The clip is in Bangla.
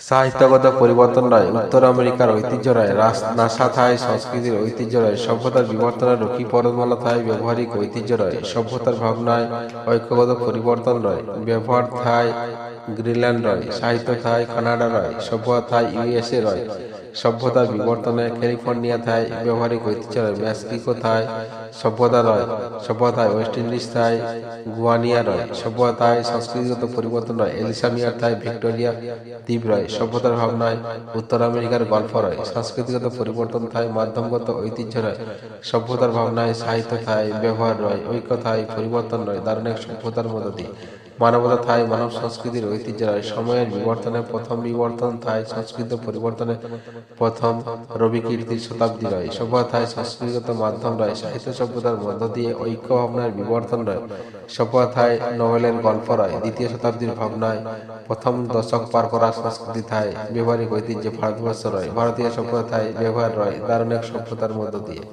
সাহিত্যগত পরিবর্তন নয়, উত্তর আমেরিকার ঐতিহ্য নয়, নাসা থাই সংস্কৃতির ঐতিহ্য নয়, সভ্যতার বিবর্তনের রক্ষী পর্বতমালা থাই ব্যবহারিক ঐতিহ্য নয়, সভ্যতার ভাবনায় ঐক্যগত পরিবর্তন নয়, ব্যবহার থাই গ্রিনল্যান্ড নয়, সাহিত্য থাই কানাডা নয়, সভ্যতা থাই ইউএসএ নয়, সভ্যতার বিবর্তনে ক্যালিফোর্নিয়া থাই ব্যবহারিক ঐতিহ্য নয়, মেক্সিকো থাই সভ্যতা নয়, সভ্যতায় ওয়েস্ট ইন্ডিজ থাই গুয়ানিয়া নয়, সভ্যতায় সংস্কৃতিগত পরিবর্তন নয়, এলিসামিয়ার থাই ভিক্টোরিয়া দ্বীপ নয়, সভ্যতার ভাবনায় উত্তর আমেরিকার গল্প নয়, সংস্কৃতিগত পরিবর্তন থাই মাধ্যমগত ঐতিহ্য নয়, সভ্যতার ভাবনায় সাহিত্য থাই ব্যবহার নয়, ঐক্য থাই পরিবর্তন নয়, দারুণিক সভ্যতার মধ্য দিয়ে মানবতা থাই মানব সংস্কৃতির ঐতিহ্য নয়, সময়ের বিবর্তনে প্রথম বিবর্তন থাই সংস্কৃত পরিবর্তনে প্রথম রবি কীর্তির শতাব্দী নয়, সভ্যতা থাই সংস্কৃতিগত মাধ্যম নয়, সাহিত্য সভ্যতার মধ্য দিয়ে ঐক্য ভাবনার বিবর্তন নয়, সভ্যতা থাই নোবেলের গল্প নয়, দ্বিতীয় শতাব্দীর ভাবনায় প্রথম দশক পার করা সংস্কৃতি থাই ব্যবহারিক ঐতিহ্যে ভারতবর্ষ নয়, ভারতীয় সভ্যতা থাই ব্যবহার নয়, দারুণিক সভ্যতার মধ্য দিয়ে।